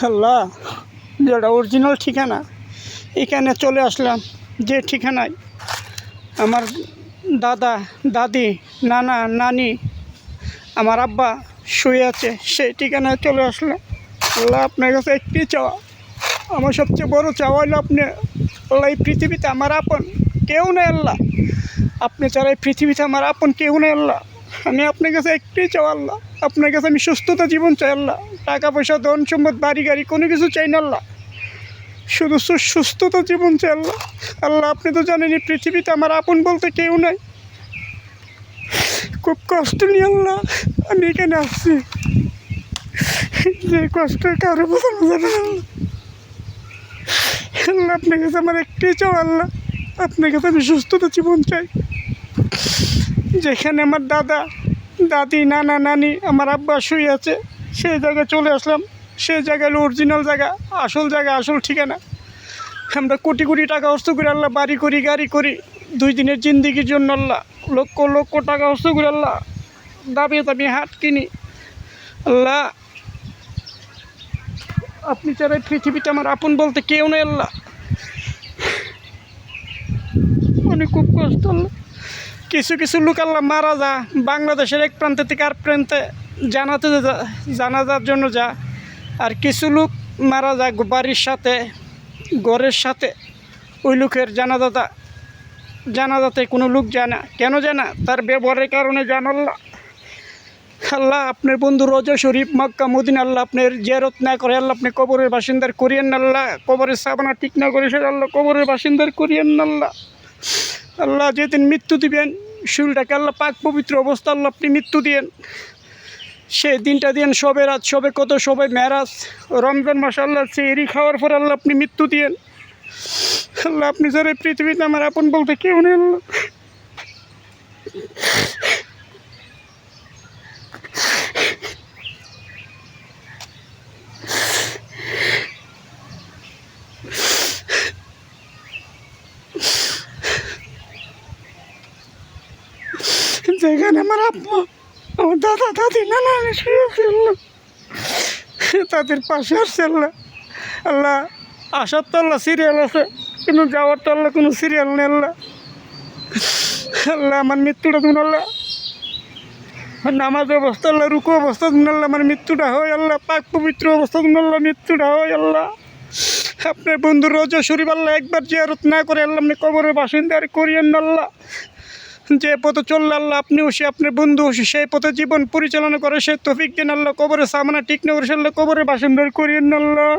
আল্লাহ, যেটা অরিজিনাল ঠিকানা, এখানে চলে আসলাম। যে ঠিকানায় আমার দাদা দাদি নানা নানি আমার আব্বা শুয়ে আছে, সেই ঠিকানায় চলে আসলাম। আল্লাহ, আপনার কাছে একটি চাওয়া, আমার সবচেয়ে বড় চাওয়া হলো আপনি। আল্লাহ, এই পৃথিবীতে আমার আপন কেউ নেই আল্লাহ, আপনি ছাড়া এই পৃথিবীতে আমার আপন কেউ নেই আল্লাহ। আমি আপনার কাছে একটি চাওয়া আল্লাহ, আপনার কাছে আমি সুস্থতা জীবন চাই আল্লাহ। টাকা পয়সা ধন সম্পদ বাড়ি গাড়ি কোনো কিছু চাই না আল্লাহ, শুধু সুস্থতা জীবন চাই আল্লাহ। আল্লাহ, আপনি তো জানেন এই পৃথিবীতে আমার আপন বলতে কেউ নাই। খুব কষ্ট নিয়ে আল্লাহ আমি এখানে আসছি, যে কষ্ট কারো বোঝানো যাবে না আল্লাহ। আল্লাহ, আপনার কাছে আমার একটাই চাও আল্লাহ, আপনার কাছে আমি সুস্থতা জীবন চাই। যেখানে আমার দাদা দাদি নানা নানি আমার আব্বা শুয়ে আছে, সেই জায়গায় চলে আসলাম। সেই জায়গায় হলো অরিজিনাল জায়গা, আসল জায়গা, আসল ঠিকানা। আমরা কোটি কোটি টাকা অর্থ করি আল্লাহ, বাড়ি করি গাড়ি করি, 2 দিনের জিন্দিগির জন্য আল্লাহ লক্ষ লক্ষ টাকা অর্থ করি আল্লাহ, দাবিয়ে দাবিয়ে হাট কিনি আল্লাহ। আপনি ছাড়া এই পৃথিবীতে আমার আপন বলতে কেউ নেই আল্লাহ। অনেক খুব কষ্ট আল্লাহ। কিছু কিছু লোক আল্লাহ মারা যা, বাংলাদেশের এক প্রান্ত থেকে আর প্রান্তে জানাজার জন্য যা। আর কিছু লোক মারা যায় বাড়ির সাথে ঘরের সাথে, ওই লোকের জানাজাতে কোনো লোক যায় না। কেন যায় না? তার ব্যবহারের কারণে জান আল্লাহ। আল্লাহ, আপনার বন্ধু রোজা শরীফ মক্কা মদিনা আল্লাহ আপনার জিয়ারত না করে আল্লাহ, আপনি কবরের বাসিন্দার করিয়েন না আল্লাহ। কবরের সাবানা ঠিক না করে সে আল্লাহ কবরের বাসিন্দার করিয়েন না আল্লাহ। আল্লাহ, যেদিন মৃত্যু দিবেন শরীরটাকে আল্লাহ পাক পবিত্র অবস্থা আল্লাহ আপনি মৃত্যু দিয়েন। সেই দিনটা দিয়েন সবে রাত, সবে কত, সবে মেরাজ, রমজান মাস আল্লাহ সেহরি খাওয়ার পর আল্লাহ আপনি মৃত্যু দিয়েন। আল্লাহ, আপনি যারা পৃথিবীতে আমার আপন বলতে কেউ নেই আল্লাহ। যেখানে আমার আব্বা আমার দাদা দাদি নানা শুয়ে আছে আল্লাহ, তাদের পাশে আসছে আল্লাহ। আল্লাহ, আসার তো আল্লাহ সিরিয়াল আছে, কিন্তু যাওয়ার তো আল্লাহ কোনো সিরিয়াল নেই আল্লাহ। আল্লাহ, আমার মৃত্যুটা তুমি আল্লাহ নামাজ অবস্থা আল্লাহ, রুকু অবস্থা তুমি আল্লাহ আমার মৃত্যুটা হয় আল্লাহ, পাক পবিত্র অবস্থা তুমি আল্লাহ মৃত্যুটা হয় আল্লাহ। আপনার বন্ধু রোজা শরীফ আল্লাহ একবার জিয়ারত না করে আল্লাহ আপনি কবরের বাসিন্দার করিয়েন না আল্লাহ। যে পথে চললে আল্লাহ আপনিও সে আপনার বন্ধু সেই পথে জীবন পরিচালনা করে সে তৌফিক দিন আল্লাহ। কবরের সামনা ঠিক না করে সে আল্লাহ কবরের বাসিন্দার করিয়েন না আল্লাহ।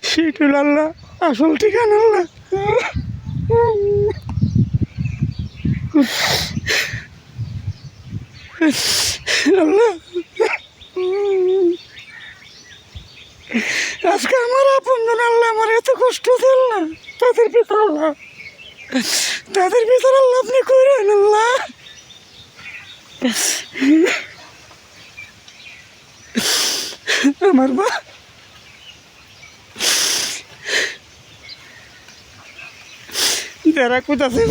সেটাই আল্লাহ আসল ঠিকানা আল্লাহ। আল্লাহ, আজকে আমার আপনজন আল্লাহ আমার এত কষ্ট দিল না, তাদের ভিতর আল্লাহ আপনি করেন আল্লাহ। আমার বা যারা কোথাছে